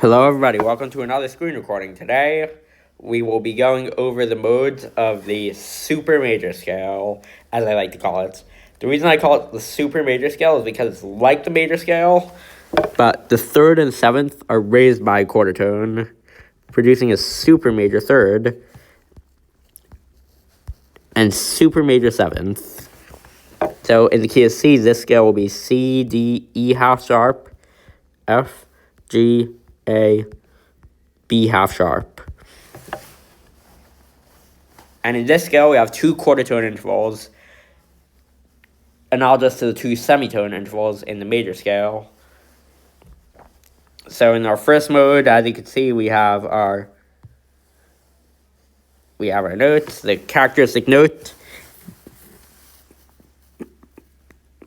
Hello everybody, welcome to another screen recording. Today, we will be going over the modes of the super major scale, as I like to call it. The reason I call it the super major scale is because it's like the major scale, but the third and seventh are raised by a quarter tone, producing a super major third and super major seventh. So in the key of C, this scale will be C, D, E half sharp, F, G, A, B half sharp. And in this scale, we have two quarter tone intervals, analogous to the two semitone intervals in the major scale. So in our first mode, as you can see, we have our notes, the characteristic note.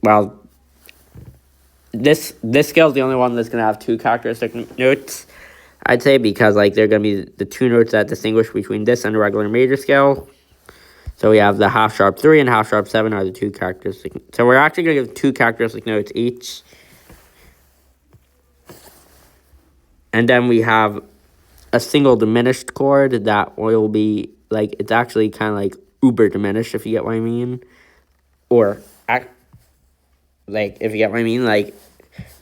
Well, this scale is the only one that's going to have two characteristic notes, I'd say, because they're going to be the two notes that distinguish between this and a regular major scale. So we have the half sharp 3 and half sharp 7 are the two characteristic. So we're actually going to give two characteristic notes each. And then we have a single diminished chord that will be, it's actually kind of like uber diminished, if you get what I mean. Or, if you get what I mean,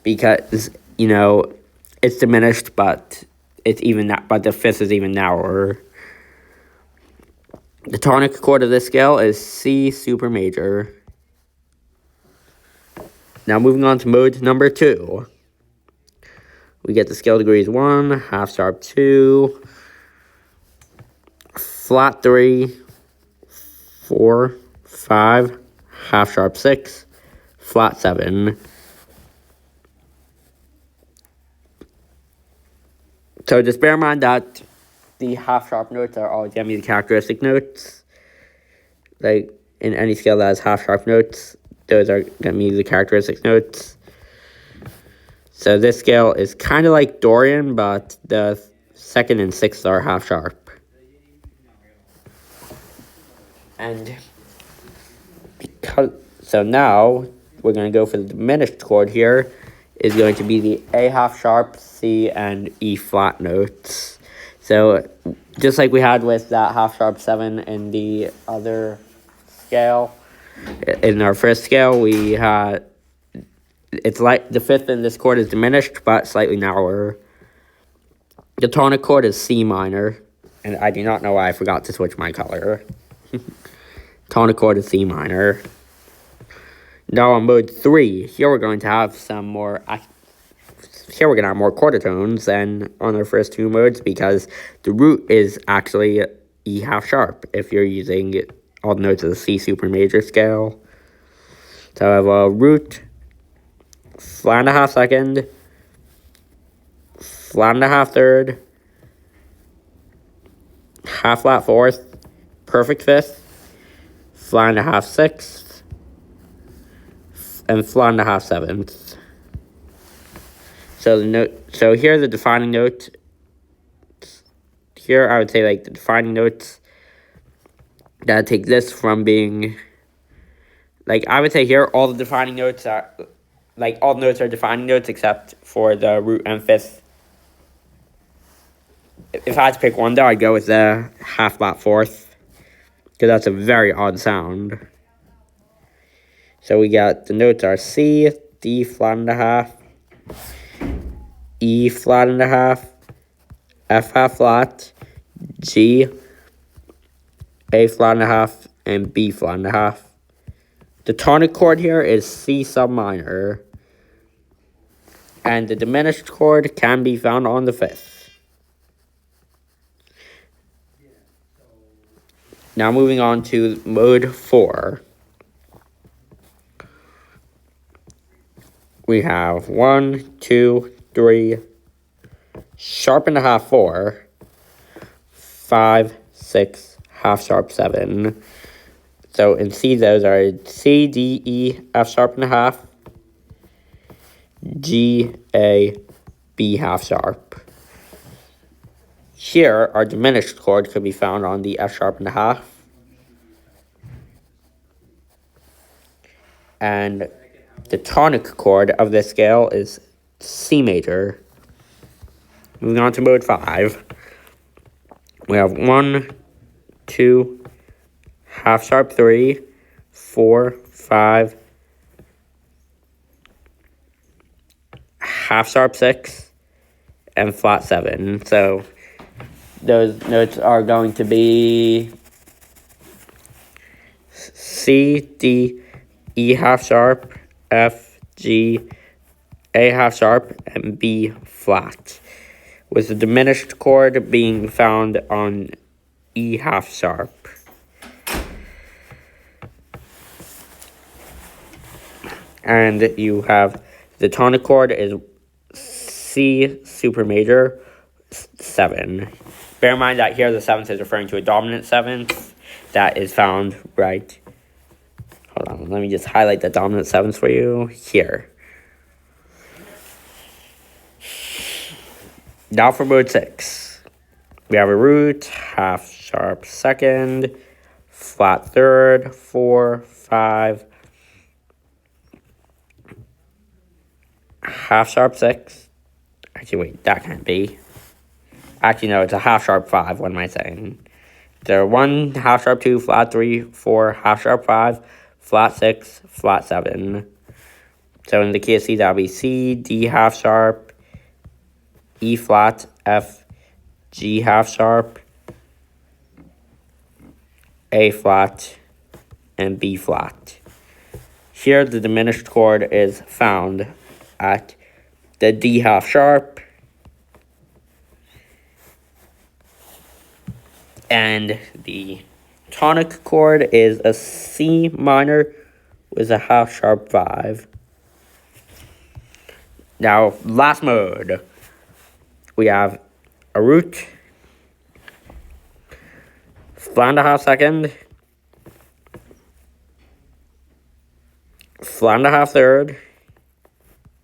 because, it's diminished, but it's even that, but the fifth is even narrower. The tonic chord of this scale is C super major. Now moving on to mode number 2. We get the scale degrees 1, half sharp 2, flat 3, 4, 5, half sharp 6, flat 7. So just bear in mind that the half sharp notes are always going to be the characteristic notes. In any scale that has half sharp notes, those are going to be the characteristic notes. So this scale is kind of like Dorian, but the second and sixth are half sharp. And so now we're going to go for the diminished chord here. Is going to be the A half sharp, C, and E flat notes. So just like we had with that half sharp 7 in the other scale, in our first scale, we had, it's like the fifth in this chord is diminished, but slightly narrower. The tonic chord is C minor, and I do not know why I forgot to switch my color. Tonic chord is C minor. Now on mode 3, here we're going to have more quarter tones than on our first two modes, because the root is actually E half sharp if you're using all the notes of the C super major scale. So I have a root, flat and a half second, flat and a half third, half flat fourth, perfect fifth, flat and a half sixth, and flat and a half seventh. So here are the defining notes. Here I would say the defining notes that take this from being, I would say here all the defining notes are, all the notes are defining notes except for the root and fifth. If I had to pick one though, I'd go with the half flat fourth, because that's a very odd sound. So we got the notes are C, D flat and a half, E flat and a half, F half flat, G, A flat and a half, and B flat and a half. The tonic chord here is C sub minor, and the diminished chord can be found on the fifth. Now moving on to mode 4. We have 1, 2, 3, sharp and a half 4, 5, 6, half sharp 7. So in C, those are C, D, E, F sharp and a half, G, A, B half sharp. Here, our diminished chord could be found on the F sharp and a half. And the tonic chord of this scale is C major. Moving on to mode 5. We have 1, 2, half sharp 3, 4, 5, half sharp 6, and flat 7. So those notes are going to be C, D, E half sharp, F, G, A half sharp, and B flat, with the diminished chord being found on E half sharp. And you have the tonic chord is C super major 7. Bear in mind that here the 7th is referring to a dominant 7th that is found right. Hold on, let me just highlight the dominant 7th for you here. Now for mode 6. We have a root, half sharp 2nd, flat 3rd, 4, 5, half sharp 6. Actually, wait, that can't be. Actually, no, it's a half sharp 5. What am I saying? There are 1, half sharp 2, flat 3, 4, half sharp 5, flat 6, flat 7. So in the key of C, that'll be C, D half sharp, E flat, F, G half sharp, A flat, and B flat. Here, the diminished chord is found at the D half sharp and the tonic chord is a C minor with a half sharp 5. Now, last mode. We have a root, flat and a half 2nd, flat and a half 3rd,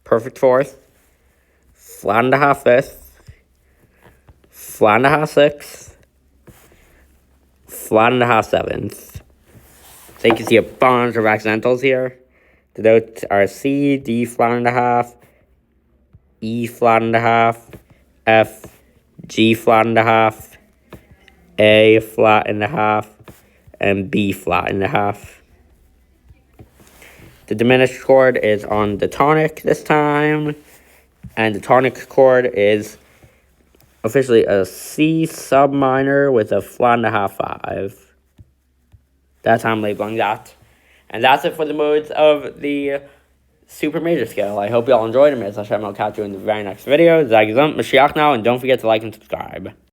perfect 4th, flat and a half 5th, flat and a half 6th, flat and a half 7th. So you can see a bunch of accidentals here. The notes are C, D flat and a half, E flat and a half, F, G flat and a half, A flat and a half, and B flat and a half. The diminished chord is on the tonic this time, and the tonic chord is officially a C sub minor with a flat and a half 5. That's how I'm labeling that. And that's it for the modes of the super major scale. I hope you all enjoyed it. I'll catch you in the very next video. Zag Mashiach now, and don't forget to like and subscribe.